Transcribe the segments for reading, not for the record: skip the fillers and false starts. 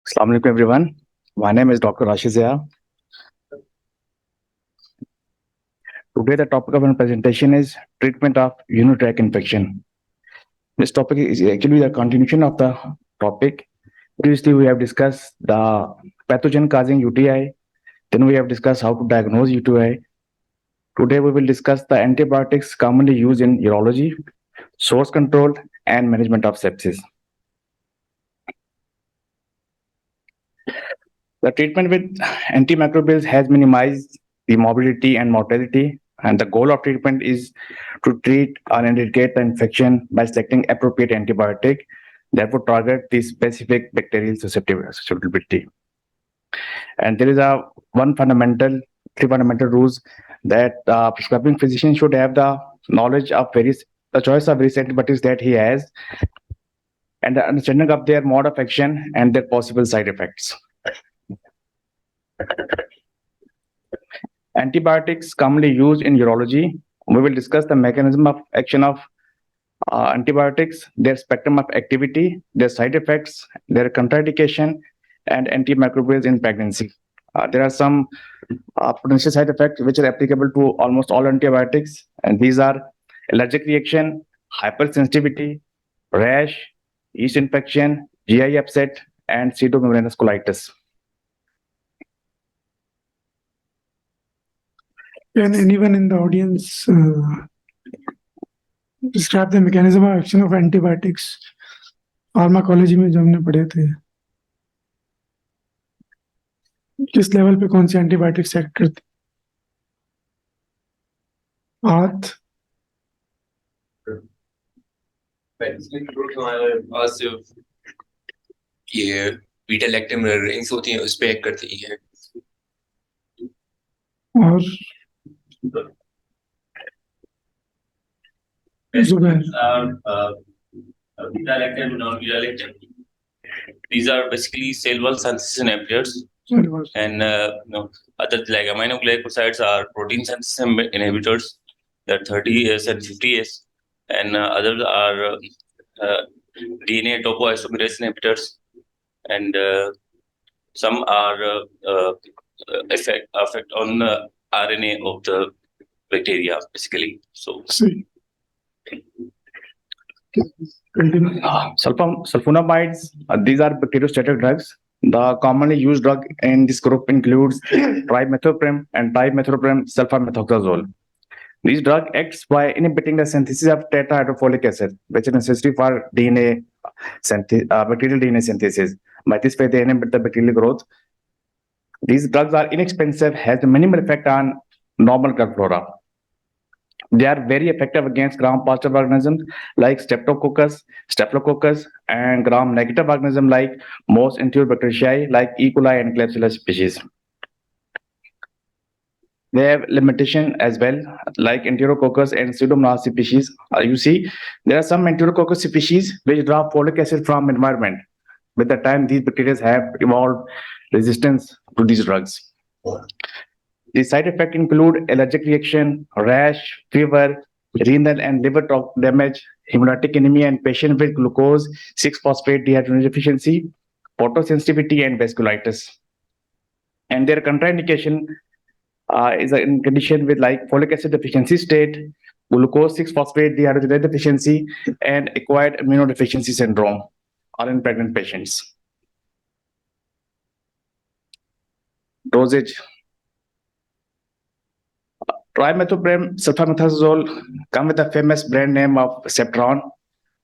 Assalamu alaikum everyone. My name is Dr. Rashid Zia. Today the topic of our presentation is treatment of urinary tract infection. This topic is actually the continuation of the topic. Previously we have discussed the pathogen causing UTI. Then we have discussed how to diagnose UTI. Today we will discuss the antibiotics commonly used in urology, source control and management of sepsis. The treatment with antimicrobials has minimized the morbidity and mortality, and the goal of treatment is to treat or eradicate the infection by selecting appropriate antibiotic that would target the specific bacterial susceptibility. And there is three fundamental rules that prescribing physician should have the knowledge of the choice of various antibiotics that he has, and the understanding of their mode of action and their possible side effects. Antibiotics commonly used in urology. We will discuss the mechanism of action of antibiotics, their spectrum of activity, their side effects, their contraindication, and antimicrobials in pregnancy. There are some potential side effects which are applicable to almost all antibiotics, and these are allergic reaction, hypersensitivity, rash, yeast infection, GI upset, and pseudomembranous colitis. Can anyone in the audience describe the mechanism of action of antibiotics? Pharmacology में जो हमने पढ़े थे, किस level पे कौन सी antibiotics act करती? हाथ ये बीटा लैक्टम रिंग्स होती हैं उस पे एक्ट करती है और Zubair Beta lactam and non-beta lactam. These are basically cell wall synthesis inhibitors, and other like aminoglycosides are protein synthesis inhibitors. There are 30S and 50S, and others are DNA topoisomerase inhibitors, and some are effect on the RNA of the bacteria, basically. So. Sulfonamides, these are bacteriostatic drugs. The commonly used drug in this group includes trimethoprim and trimethoprim sulfamethoxazole. This drug acts by inhibiting the synthesis of tetrahydrofolic acid, which is necessary for bacterial DNA synthesis. By this way, they inhibit the bacterial growth. These drugs are inexpensive, has a minimal effect on normal gut flora. They are very effective against gram-positive organisms like Staphylococcus, and gram-negative organisms like most Enterobacteriaceae like E. coli and Klebsiella species. They have limitation as well, like Enterococcus and Pseudomonas species. You see, there are some Enterococcus species which draw folic acid from environment. With the time, these bacteria have evolved resistance to these drugs. The side effects include allergic reaction, rash, fever, renal and liver damage, hemolytic anemia in patients with glucose 6-phosphate dehydrogenase deficiency, photosensitivity, and vasculitis. And their contraindication is in condition with like folic acid deficiency state, glucose 6-phosphate dehydrogenase deficiency, and acquired immunodeficiency syndrome, all in pregnant patients. Dosage. Trimethoprim sulfamethoxazole come with the famous brand name of Septron.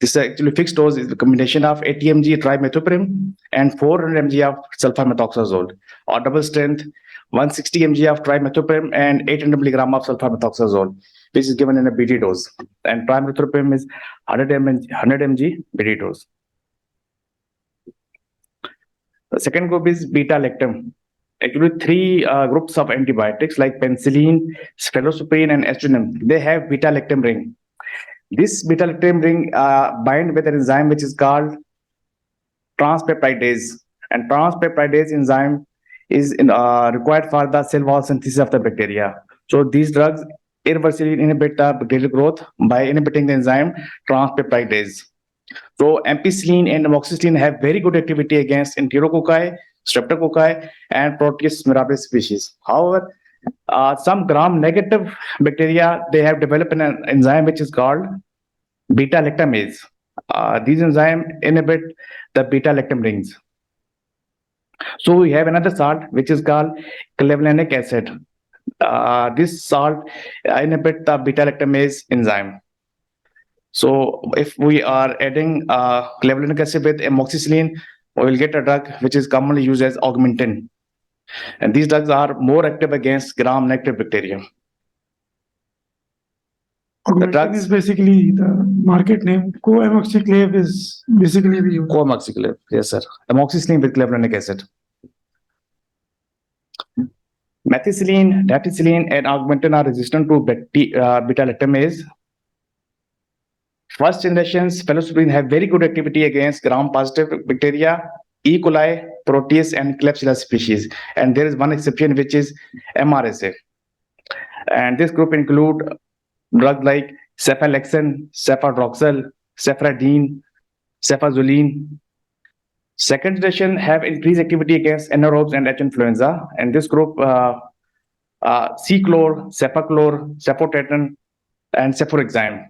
This is actually fixed dose is the combination of 80 mg trimethoprim and 400 mg of sulfamethoxazole, or double strength 160 mg of trimethoprim and 800 mg of sulfamethoxazole, which is given in a BD dose. And trimethoprim is 100 mg BD dose. The second group is beta lactam. Actually, three groups of antibiotics like penicillin, cephalosporin, and estrogen. They have beta lactam ring. This beta lactam ring bind with an enzyme which is called transpeptidase, and transpeptidase enzyme is required for the cell wall synthesis of the bacteria. So these drugs irreversibly inhibit the bacterial growth by inhibiting the enzyme transpeptidase. So ampicillin and amoxicillin have very good activity against enterococci, streptococci, and Proteus mirabilis species. However, some gram-negative bacteria, they have developed an enzyme which is called beta-lactamase. These enzymes inhibit the beta-lactam rings. So we have another salt which is called clavulanic acid. This salt inhibits the beta-lactamase enzyme. So if we are adding clavulanic acid with amoxicillin, we will get a drug which is commonly used as augmentin. And these drugs are more active against gram-negative bacteria. Augmentin drugs- is basically the market name. Co-amoxiclav is basically the use. Co-amoxiclav, yes sir. Amoxicillin with clavulanic acid. Methicillin, daticillin, and augmentin are resistant to beta-lactamase. First generation cephalosporin have very good activity against gram-positive bacteria, E. coli, Proteus, and Klebsiella species. And there is one exception which is MRSA. And this group include drugs like cephalexin, cefadroxil, cefradine, cefazoline. Second generation have increased activity against anaerobes and H. influenza. And this group, C-chlor, cefaclor, cefotetan, and ceforexime.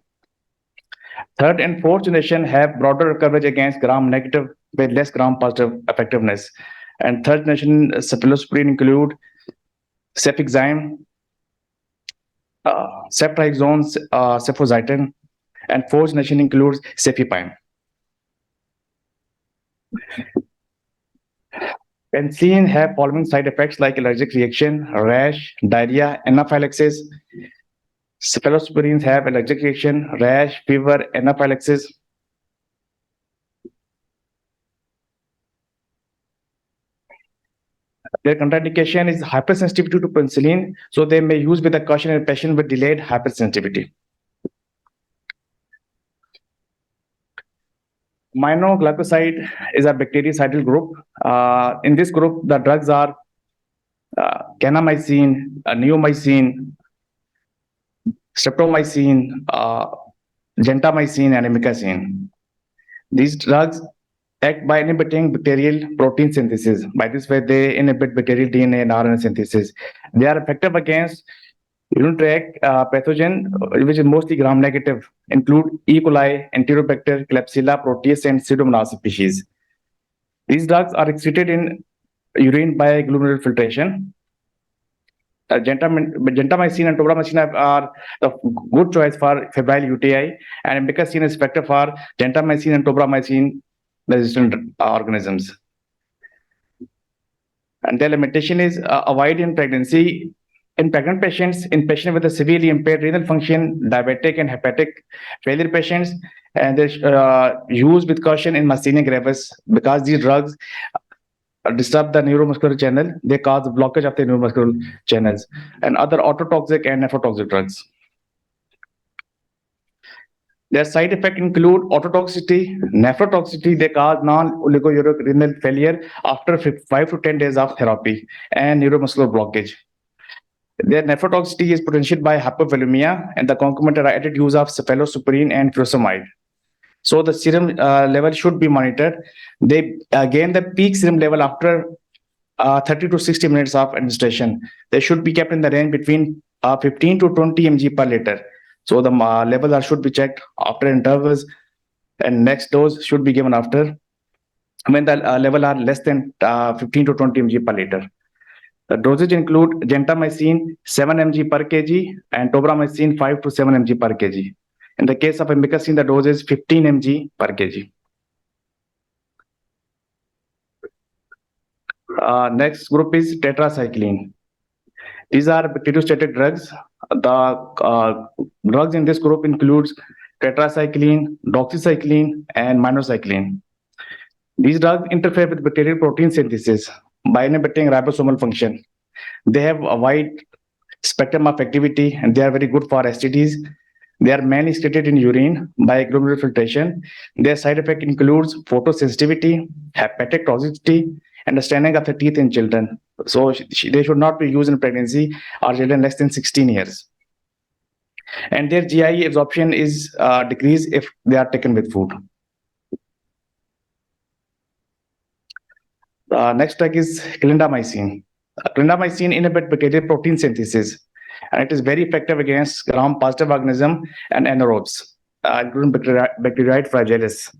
Third and fourth generation have broader coverage against gram-negative with less gram-positive effectiveness. And third generation cephalosporin include cefixime, ceftriaxone, cefoxitin, and fourth generation includes cefepime. Penicillin have following side effects like allergic reaction, rash, diarrhea, anaphylaxis. Cephalosporins have allergic reaction, rash, fever, anaphylaxis. Their contraindication is hypersensitivity to penicillin, so they may use with a caution in a patient with delayed hypersensitivity. Aminoglycoside is a bactericidal group. In this group, the drugs are kanamycin, neomycin, streptomycin, gentamicin, and amikacin. These drugs act by inhibiting bacterial protein synthesis. By this way, they inhibit bacterial DNA and RNA synthesis. They are effective against urinary tract pathogen, which is mostly gram-negative, include E. coli, Enterobacter, Klebsiella, Proteus, and Pseudomonas species. These drugs are excreted in urine by glomerular filtration. Gentamicin and tobramycin are a good choice for febrile UTI, and amikacin is effective for gentamicin and tobramycin resistant organisms. And their limitation is avoid in pregnancy. In pregnant patients, in patients with a severely impaired renal function, diabetic and hepatic failure patients, and they're used with caution in myasthenia gravis because these drugs disturb the neuromuscular channel. They cause blockage of the neuromuscular channels, and other ototoxic and nephrotoxic drugs. Their side effects include ototoxicity, nephrotoxicity. They cause non-oligouric renal failure after 5 to 10 days of therapy, and neuromuscular blockage. Their nephrotoxicity is potentiated by hypovolemia and the concomitant added use of cephalosporin and furosemide. So the serum level should be monitored. They gain the peak serum level after 30 to 60 minutes of administration. They should be kept in the range between 15 to 20 mg per liter. So the levels should be checked after intervals, and next dose should be given after when the level are less than 15 to 20 mg per liter. The dosage include gentamicin 7 mg per kg and tobramycin 5 to 7 mg per kg. In the case of amikacin, the dose is 15 mg per kg. Next group is tetracycline. These are bacteriostatic drugs. The drugs in this group includes tetracycline, doxycycline, and minocycline. These drugs interfere with bacterial protein synthesis by inhibiting ribosomal function. They have a wide spectrum of activity and they are very good for STDs. They are mainly excreted in urine by glomerular filtration. Their side effect includes photosensitivity, hepatic toxicity, and the staining of the teeth in children. So they should not be used in pregnancy or children less than 16 years. And their GI absorption is decreased if they are taken with food. Next drug is clindamycin. Clindamycin inhibits bacterial protein synthesis, and it is very effective against gram-positive organism and anaerobes, including Bacteroides fragilis.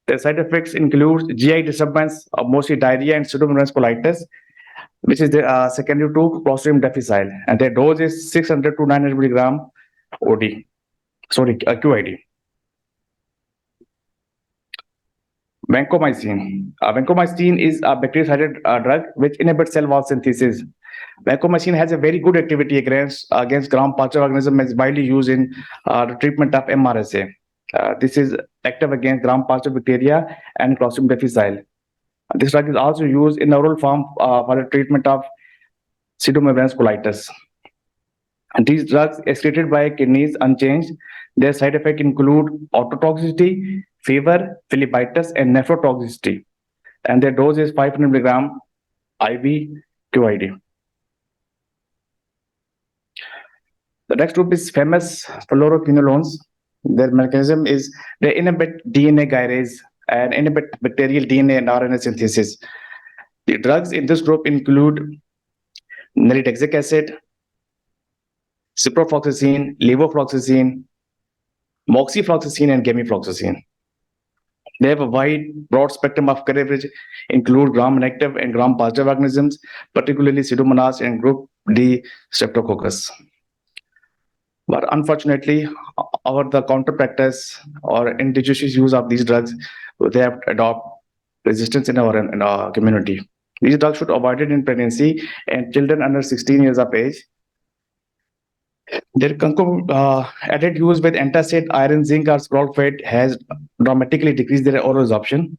The side effects include GI disturbance, mostly diarrhea and pseudomonas colitis, which is the secondary to Clostridium difficile, and their dose is 600 to 900 milligram QID. Vancomycin. Vancomycin is a bactericidal drug which inhibits cell wall synthesis. Vancomycin has a very good activity against gram-positive organism and is widely used in the treatment of MRSA. This is active against gram-positive bacteria and Clostridium difficile. This drug is also used in oral form for the treatment of pseudomonas colitis. And these drugs excreted by kidneys unchanged. Their side effects include ototoxicity, fever, phlebitis, and nephrotoxicity. And their dose is 500 milligram IV QID. The next group is famous fluoroquinolones. Their mechanism is they inhibit DNA gyrase and inhibit bacterial DNA and RNA synthesis. The drugs in this group include nalidixic acid, ciprofloxacin, levofloxacin, moxifloxacin, and gemifloxacin. They have a broad spectrum of coverage, include gram-negative and gram-positive organisms, particularly Pseudomonas and group D Streptococcus. But unfortunately, the counter practice or indigenous use of these drugs, they have adopt resistance in our community. These drugs should be avoided in pregnancy and children under 16 years of age. Their added use with antacid, iron, zinc, or sulfate has dramatically decreased their oral absorption.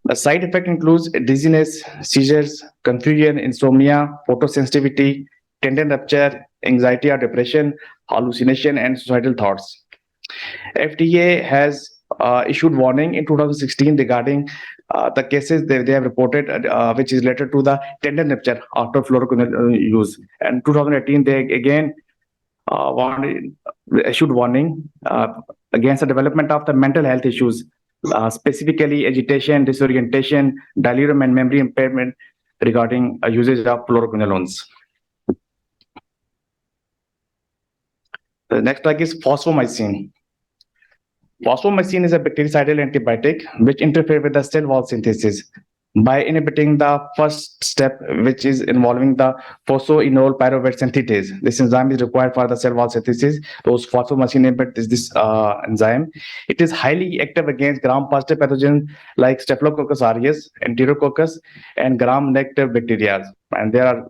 The side effect includes dizziness, seizures, confusion, insomnia, photosensitivity, tendon rupture, anxiety or depression, hallucination, and suicidal thoughts. FDA has issued warning in 2016 regarding the cases they have reported, which is related to the tendon rupture after fluoroquinolone use. And 2018, they again issued warning against the development of the mental health issues, specifically agitation, disorientation, delirium, and memory impairment regarding usage of fluoroquinolones. The next drug is fosfomycin. Fosfomycin is a bactericidal antibiotic which interferes with the cell wall synthesis by inhibiting the first step, which is involving the phosphoenol pyruvate synthetase. This enzyme is required for the cell wall synthesis. Those fosfomycin inhibit this enzyme. It is highly active against gram-positive pathogens like Staphylococcus aureus, Enterococcus, and gram-negative bacteria. And there are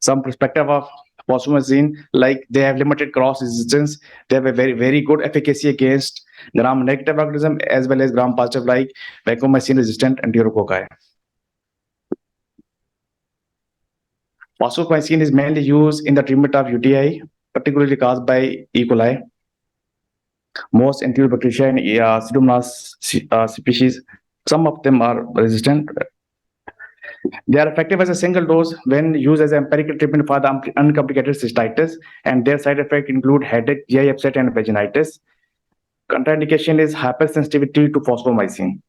some perspective of fosfomycin, like they have limited cross resistance. They have a very, very good efficacy against gram-negative organism as well as gram-positive like vancomycin-resistant Enterococci. Fosfomycin is mainly used in the treatment of UTI, particularly caused by E. coli. Most Enterobacteria and Pseudomonas species, some of them are resistant. They are effective as a single dose when used as an empirical treatment for the uncomplicated cystitis, and their side effects include headache, GI upset, and vaginitis. Contraindication is hypersensitivity to fosfomycin.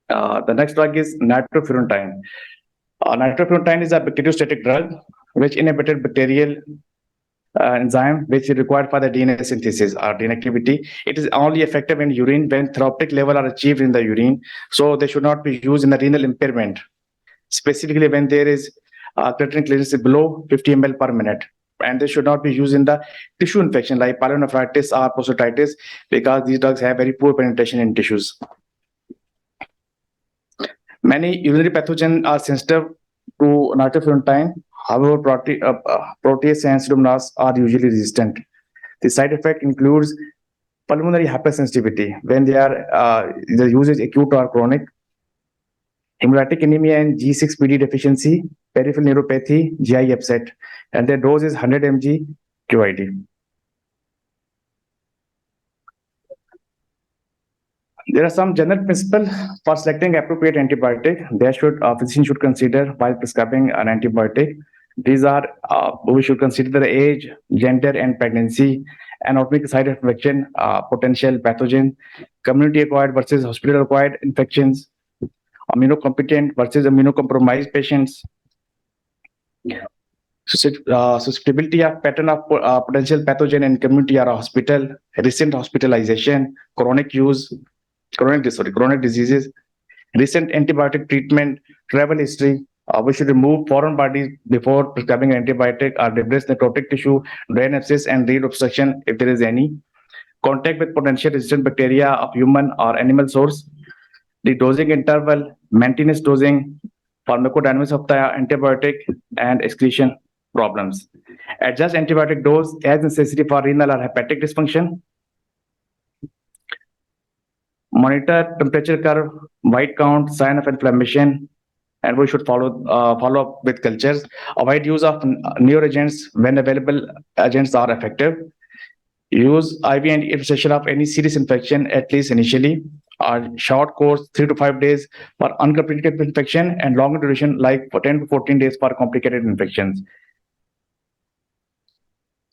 The next drug is nitrofurantoin. Nitrofurantoin is a bacteriostatic drug which inhibited bacterial enzyme which is required for the DNA synthesis or DNA activity. It is only effective in urine when therapeutic level are achieved in the urine. So they should not be used in the renal impairment, specifically when there is creatinine clearance below 50 ml per minute. And they should not be used in the tissue infection like pyelonephritis or prostatitis, because these drugs have very poor penetration in tissues. Many urinary pathogens are sensitive to nitrofurantoin. However, protease and Pseudomonas are usually resistant. The side effect includes pulmonary hypersensitivity when the use is acute or chronic, hemolytic anemia and G6PD deficiency, peripheral neuropathy, GI upset, and their dose is 100 mg QID. There are some general principles for selecting appropriate antibiotic. Physician should consider while prescribing an antibiotic. These are, we should consider the age, gender, and pregnancy, anatomic site of infection, potential pathogen, community acquired versus hospital acquired infections, immunocompetent versus immunocompromised patients, susceptibility of pattern of potential pathogen in community or hospital, recent hospitalization, chronic diseases, recent antibiotic treatment, travel history. We should remove foreign bodies before prescribing antibiotic or replace necrotic tissue, drain abscess, and read obstruction if there is any. Contact with potential resistant bacteria of human or animal source. The dosing interval, maintenance dosing, pharmacodynamics of the antibiotic, and excretion problems. Adjust antibiotic dose as necessary for renal or hepatic dysfunction. Monitor temperature curve, white count, sign of inflammation, and we should follow up with cultures. Avoid use of neoagents when available agents are effective. Use IV and administration of any serious infection at least initially. Short course 3 to 5 days for uncomplicated infection and longer duration like for 10 to 14 days for complicated infections.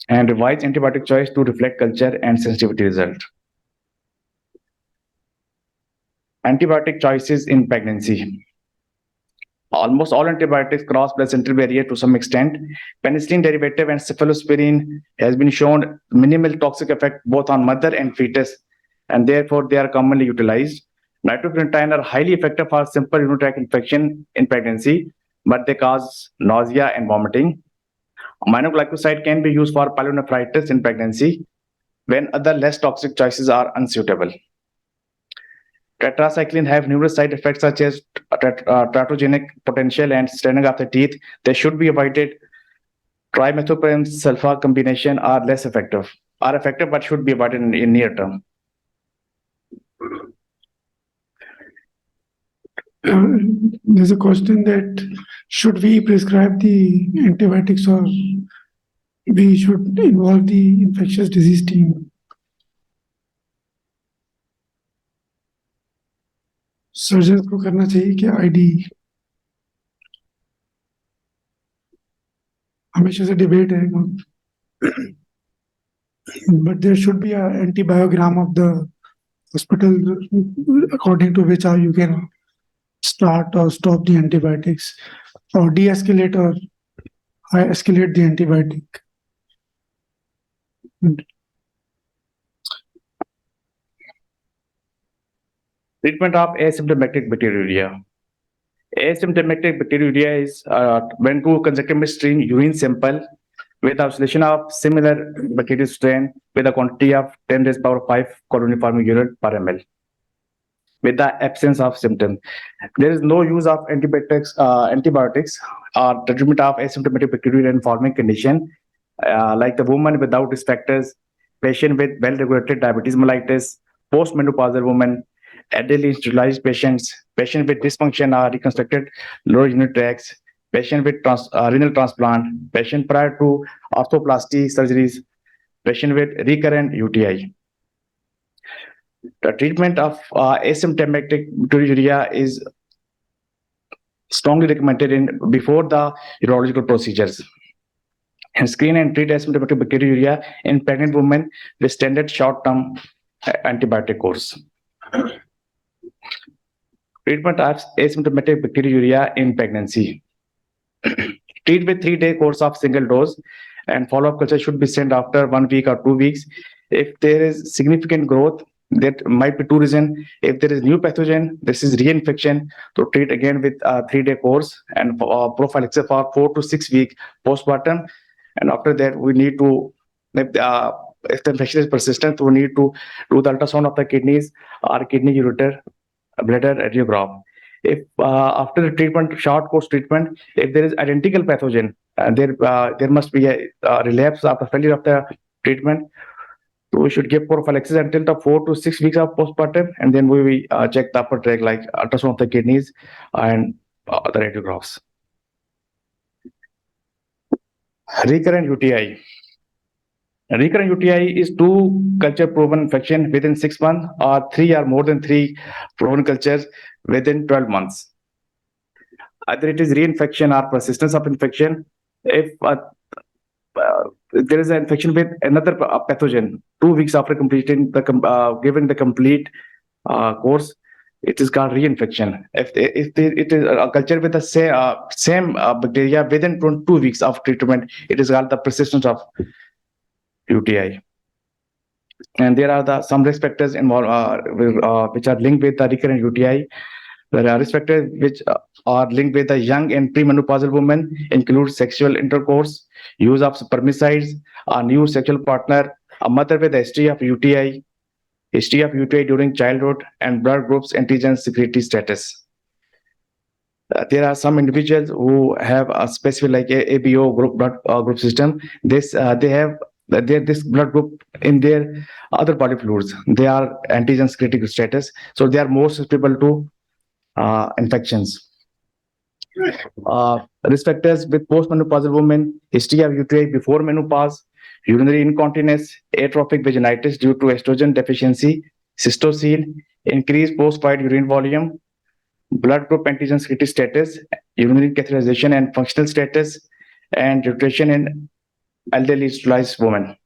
And revise antibiotic choice to reflect culture and sensitivity result. Antibiotic choices in pregnancy. Almost all antibiotics cross placental barrier to some extent. Penicillin derivative and cephalosporin has been shown minimal toxic effect both on mother and fetus, and therefore they are commonly utilized. Nitrofurantoin are highly effective for simple urinary tract infection in pregnancy, but they cause nausea and vomiting. Aminoglycoside can be used for pyelonephritis in pregnancy when other less toxic choices are unsuitable. Tetracycline have numerous side effects such as teratogenic potential and staining of the teeth. They should be avoided. Trimethoprim sulfa combination are effective but should be avoided in near term. There's a question that should we prescribe the antibiotics or we should involve the infectious disease team? Surgeon को करना चाहिए क्या ID? हमेशा से debate है, but there should be an antibiogram of the hospital according to which you can start or stop the antibiotics or de-escalate or escalate the antibiotic. Treatment of asymptomatic bacteriuria. Asymptomatic bacteriuria is when two consecutive stream urine sample with isolation of similar bacterial strain with a quantity of 10 raised power 5 coloniform unit per ml with the absence of symptom. There is no use of antibiotics or treatment of asymptomatic bacterial informing condition like the woman without risk factors, patient with well-regulated diabetes mellitus, postmenopausal woman, elderly institutionalized patients, patient with dysfunction or reconstructed lower unit tracts, patient with renal transplant, patient prior to arthroplasty surgeries, patient with recurrent UTI. The treatment of asymptomatic bacteriuria is strongly recommended before the urological procedures. And screen and treat asymptomatic bacteriuria in pregnant women with standard short-term antibiotic course. Treatment of asymptomatic bacteriuria in pregnancy. Treat with 3-day course of single dose and follow-up culture should be sent after 1 week or 2 weeks. If there is significant growth, that might be 2 reasons. If there is new pathogen, this is reinfection, to treat again with a 3-day course and prophylaxis for 4 to 6 weeks postpartum. And after that, we need to, if the infection is persistent, we need to do the ultrasound of the kidneys or kidney ureter, bladder radiograph. If after the treatment, short course treatment, if there is identical pathogen, there must be a relapse after failure of the treatment. So we should give prophylaxis until the 4 to 6 weeks of postpartum, and then we check the upper tract like ultrasound of the kidneys and the radiographs. Recurrent UTI. Recurrent UTI is 2 culture proven infection within 6 months or 3 or more than 3 proven cultures within 12 months. Either it is reinfection or persistence of infection If there is an infection with another pathogen 2 weeks after completing the giving the complete course, it is called reinfection. It is a culture with the same bacteria within 2 weeks of treatment, it is called the persistence of UTI. And there are some risk factors involved which are linked with the recurrent UTI. The risk factors which are linked with the young and premenopausal women include sexual intercourse, use of spermicides, a new sexual partner, a mother with a history of UTI during childhood, and blood groups antigen security status. There are some individuals who have a specific like ABO blood group system. They have this blood group in their other body fluids. They are antigen critical status, so they are more susceptible to infections. Risk factors with postmenopausal women: history of UTI before menopause, urinary incontinence, atrophic vaginitis due to estrogen deficiency, cystocele, increased post-void urine volume, blood group antigen security status, urinary catheterization and functional status, and nutrition in elderly sterilized women.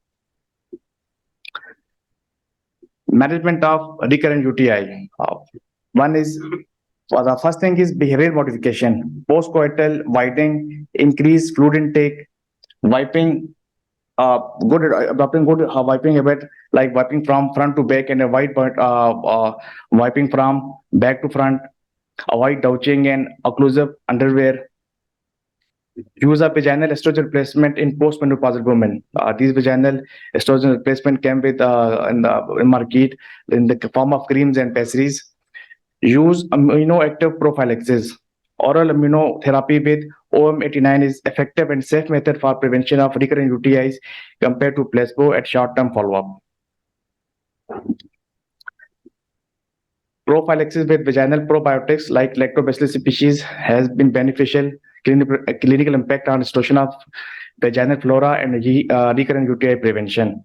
Management of recurrent UTI. One is the first thing is behavioral modification, post-coital whitening, increased fluid intake, wiping, adopting good wiping habit like wiping from front to back and avoid wiping from back to front, avoid douching and occlusive underwear. Use of vaginal estrogen replacement in postmenopausal women. These vaginal estrogen replacement can be in market in the form of creams and pessaries. Use aminoactive prophylaxis. Oral immunotherapy with OM89 is effective and safe method for prevention of recurrent UTIs compared to placebo at short-term follow-up. Prophylaxis with vaginal probiotics like lactobacillus species has been beneficial clinical impact on restoration of vaginal flora and recurrent UTI prevention.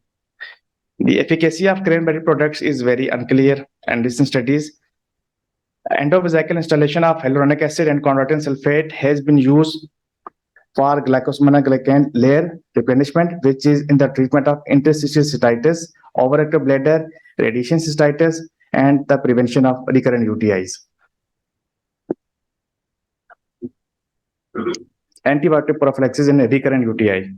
The efficacy of cranberry products is very unclear, and recent studies endovesical installation of hyaluronic acid and chondroitin sulfate has been used for glycosaminoglycan layer replenishment, which is in the treatment of interstitial cystitis, overactive bladder, radiation cystitis, and the prevention of recurrent UTIs. Antibiotic prophylaxis in recurrent UTI.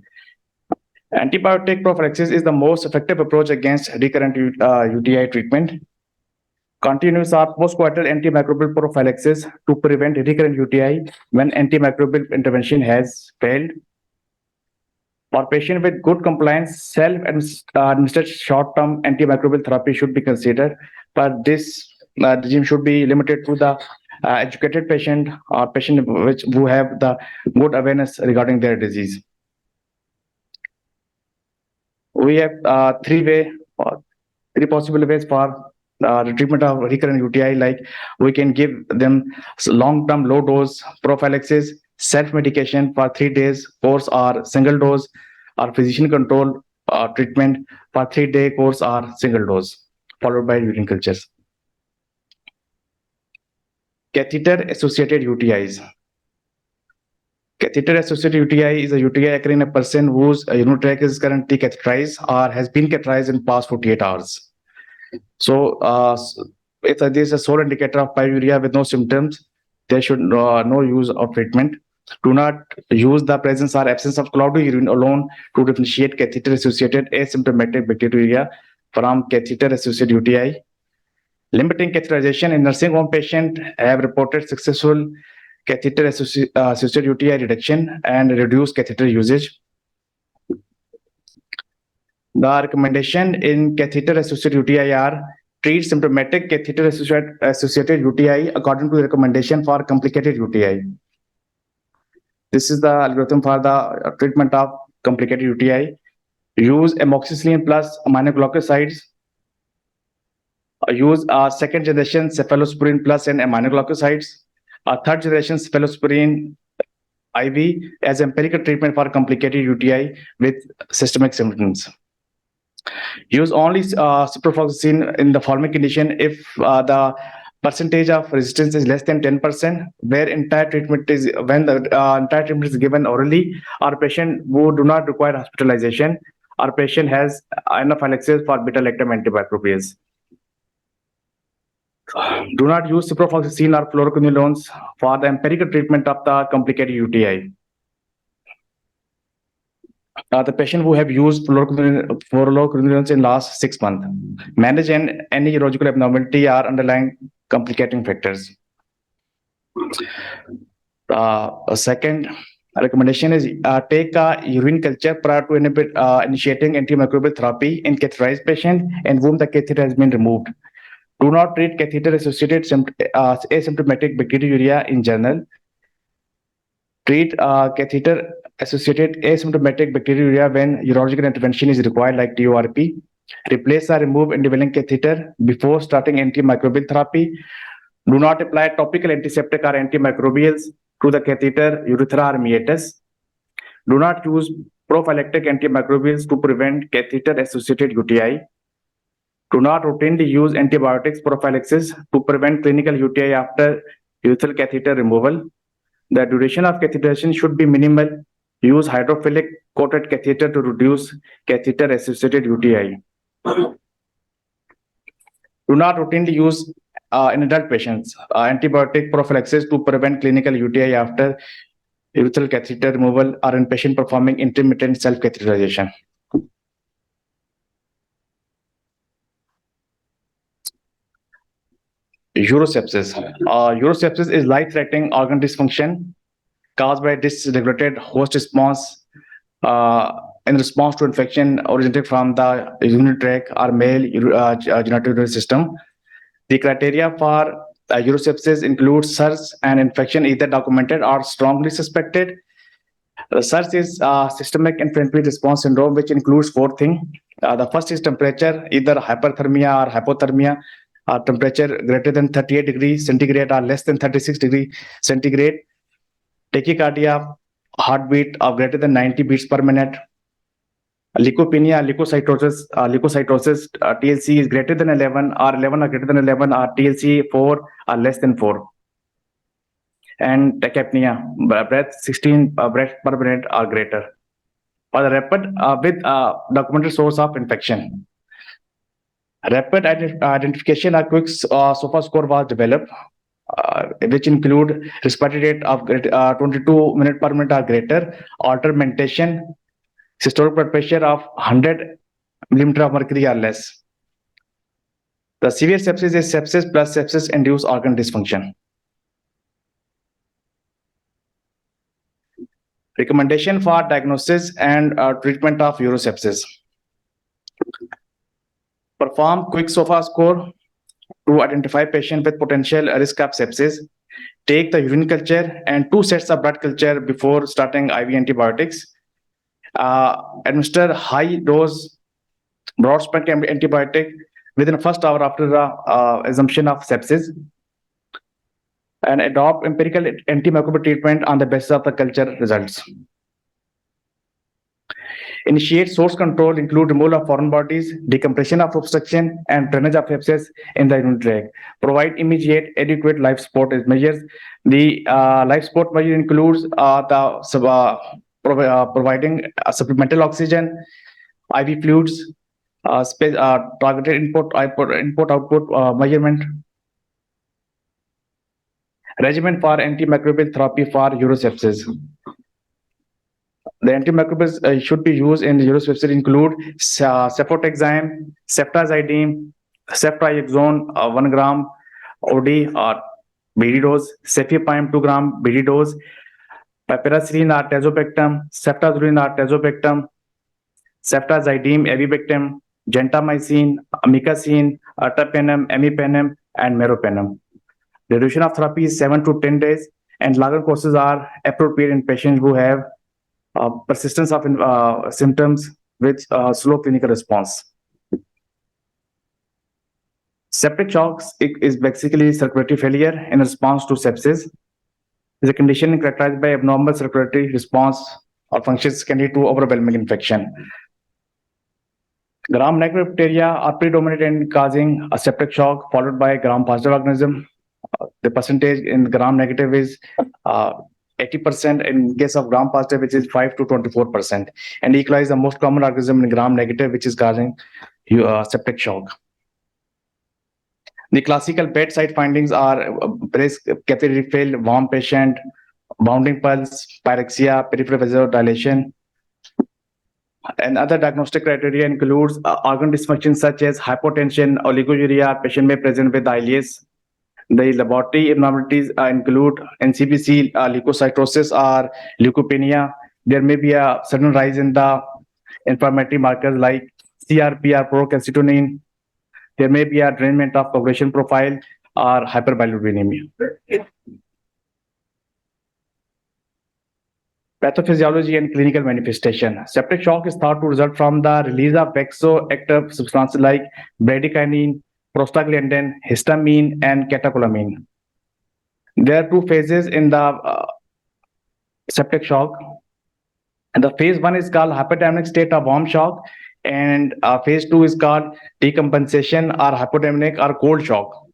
Antibiotic prophylaxis is the most effective approach against recurrent UTI treatment. Continuous or postcoital antimicrobial prophylaxis to prevent recurrent UTI when antimicrobial intervention has failed. For patients with good compliance, self-administered short-term antimicrobial therapy should be considered, but this regime should be limited to the educated patient or patient who have the good awareness regarding their disease. We have three possible ways for the treatment of recurrent UTI, like we can give them long-term low-dose prophylaxis, self-medication for 3 days course or single dose, or physician control treatment for 3-day course or single dose, followed by urine cultures. Catheter-associated UTIs. Catheter-associated UTI is a UTI occurring in a person whose urinary tract is currently catheterized or has been catheterized in past 48 hours. So, if there is a sole indicator of pyuria with no symptoms, there should no use of treatment. Do not use the presence or absence of cloudy urine alone to differentiate catheter-associated asymptomatic bacteriuria from catheter-associated UTI. Limiting catheterization in nursing home patient have reported successful catheter-associated UTI reduction and reduced catheter usage. The recommendation in catheter-associated UTI are treat symptomatic catheter-associated UTI according to the recommendation for complicated UTI. This is the algorithm for the treatment of complicated UTI. Use amoxicillin plus aminoglycosides. Use a second generation cephalosporin plus and aminoglycosides. A third generation cephalosporin IV as empirical treatment for complicated UTI with systemic symptoms. Use only ciprofloxacin in the following condition: if the percentage of resistance is less than 10%, where entire treatment is when the entire treatment is given orally, our patient who do not require hospitalization, our patient has anaphylaxis for beta-lactam antimicrobials. Do not use ciprofloxacin or fluoroquinolones for the empirical treatment of the complicated UTI. The patient who have used fluoroquinolones in last 6 months, manage any urological abnormality or underlying complicating factors. A second recommendation is take a urine culture prior to initiating antimicrobial therapy in catheterized patient in whom the catheter has been removed. Do not treat catheter-associated asymptomatic bacteriuria in general. Treat catheter-associated asymptomatic bacteriuria when urological intervention is required, like TURP. Replace or remove indwelling catheter before starting antimicrobial therapy. Do not apply topical antiseptic or antimicrobials to the catheter, urethra, or meatus. Do not use prophylactic antimicrobials to prevent catheter-associated UTI. Do not routinely use antibiotics prophylaxis to prevent clinical UTI after urethral catheter removal. The duration of catheterization should be minimal. Use hydrophilic coated catheter to reduce catheter-associated UTI. Do not routinely use in adult patients antibiotic prophylaxis to prevent clinical UTI after urethral catheter removal or in patient performing intermittent self-catheterization. Urosepsis. Urosepsis is life-threatening organ dysfunction caused by dysregulated host response in response to infection originating from the urinary tract or male genitourinary system. The criteria for urosepsis include SARS and infection either documented or strongly suspected. SARS is systemic inflammatory response syndrome, which includes 4 things. The first is temperature, either hyperthermia or hypothermia. Temperature greater than 38 degrees centigrade or less than 36 degrees centigrade. Tachycardia, heartbeat of greater than 90 beats per minute. Leukopenia, leukocytosis, TLC is greater than 11 or 11 or greater than 11 or TLC 4 or less than 4. And tachypnea, breath 16 breaths per minute or greater. For the rapid with documented source of infection. Rapid identification or quick SOFA score was developed, which include respiratory rate of 22 minutes per minute or greater, altermentation, systolic blood pressure of 100 millimeter of mercury or less. The severe sepsis is sepsis plus sepsis-induced organ dysfunction. Recommendation for diagnosis and treatment of urosepsis. Perform quick SOFA score to identify patient with potential risk of sepsis. Take the urine culture and 2 sets of blood culture before starting IV antibiotics. Administer high dose broad spectrum antibiotic within the first hour after the assumption of sepsis. And adopt empirical antimicrobial treatment on the basis of the culture results. Initiate source control include removal of foreign bodies, decompression of obstruction, and drainage of sepsis in the urinary tract. Provide immediate adequate life support measures. The life support measure includes providing supplemental oxygen, IV fluids, targeted input-output measurement. Regimen for antimicrobial therapy for urosepsis. The antimicrobials should be used in urosepsis include cefotaxime, ceftazidime, ceftriaxone 1 gram OD or BD dose, cefepime 2 gram BD dose, piperacillin or tazobactam, ceftazidime or tazobactam, ceftazidime avibactam, gentamicin, amikacin, ertapenem, imipenem, and meropenem. The duration of therapy is 7 to 10 days, and longer courses are appropriate in patients who have persistence of symptoms with slow clinical response. Septic shock is basically circulatory failure in response to sepsis. It's a condition characterized by abnormal circulatory response or functions can lead to overwhelming infection. Gram-negative bacteria are predominant in causing a septic shock, followed by gram-positive organism. The percentage in gram-negative is 80%. In case of gram-positive, which is 5 to 24%. And E. coli is the most common organism in gram-negative, which is causing septic shock. The classical bedside findings are brisk capillary fill, warm patient, bounding pulse, pyrexia, peripheral vasodilation. And other diagnostic criteria includes organ dysfunction such as hypotension, oliguria, patient may present with ileus. The laboratory abnormalities include NCBC, leukocytosis, or leukopenia. There may be a sudden rise in the inflammatory markers like CRP or procalcitonin. There may be a derailment of coagulation profile or hyperbilirubinemia. Pathophysiology and clinical manifestation. Septic shock is thought to result from the release of vasoactive substances like bradykinin, prostaglandin, histamine, and catecholamine. There are two phases in the septic shock. And the phase 1 is called hypothermic state of warm shock, and phase 2 is called decompensation or hypothermic or cold shock.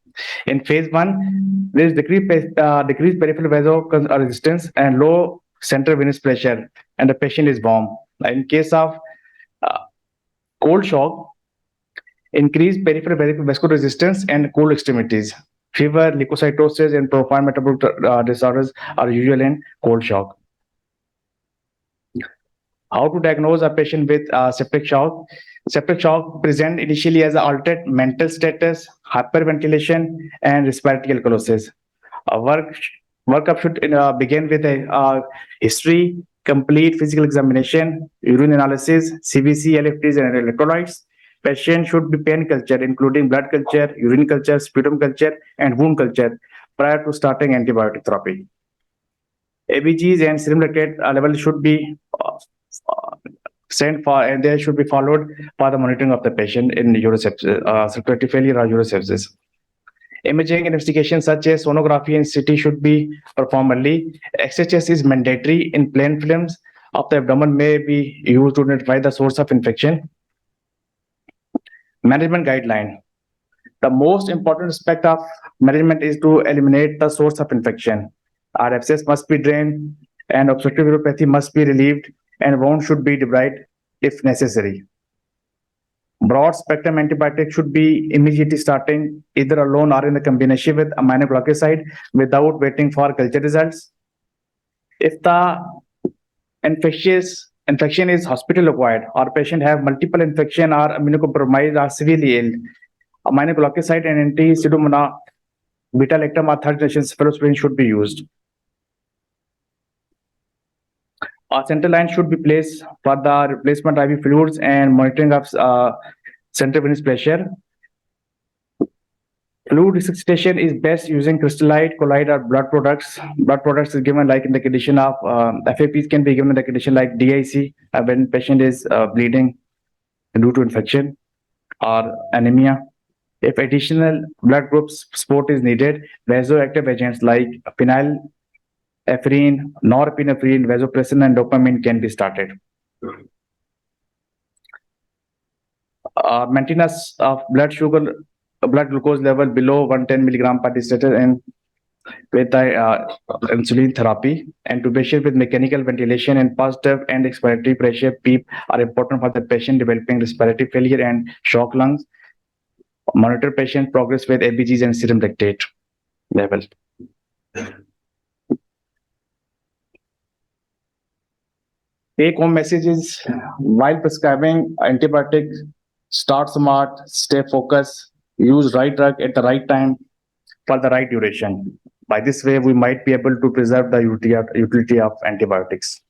In phase 1, there is decreased peripheral vasoresistance and low central venous pressure, and the patient is warm. In case of cold shock, increased peripheral vascular resistance and cold extremities. Fever, leukocytosis, and profound metabolic disorders are usual in cold shock. How to diagnose a patient with septic shock? Septic shock present initially as altered mental status, hyperventilation, and respiratory alkalosis. Workup should begin with a history, complete physical examination, urine analysis, CBC, LFTs, and electrolytes. Patient should be pain culture, including blood culture, urine culture, sputum culture, and wound culture prior to starting antibiotic therapy. ABGs and serum lactate level should be sent for, and they should be followed for the monitoring of the patient in urosepsis, circulatory failure or urosepsis. Imaging investigations such as sonography and CT should be performed early. XHS is mandatory in plain films of the abdomen may be used to identify the source of infection. Management guideline. The most important aspect of management is to eliminate the source of infection. Our abscess must be drained and obstructive uropathy must be relieved, and wound should be debrided if necessary. Broad spectrum antibiotic should be immediately starting either alone or in the combination with aminoglycoside without waiting for culture results. If the infection is hospital acquired or patient have multiple infection or immunocompromised or severely ill, aminoglycoside and anti-pseudomonas beta-lactam or third generation cephalosporin should be used. A central line should be placed for the replacement of IV fluids and monitoring of central venous pressure. Fluid resuscitation is best using crystallite, colloid, or blood products. Blood products is given like in the condition of FAPs can be given in the condition like DIC when patient is bleeding due to infection or anemia. If additional blood groups support is needed, vasoactive agents like phenylephrine, norepinephrine, vasopressin, and dopamine can be started. Maintenance of blood glucose level below 110 milligram per deciliter and with insulin therapy. Intubation with mechanical ventilation and positive and expiratory pressure PEEP are important for the patient developing respiratory failure and shock lungs. Monitor patient progress with ABGs and serum lactate level. Take-home message is while prescribing antibiotics, start smart, stay focused, use right drug at the right time for the right duration. By this way, we might be able to preserve the utility of antibiotics.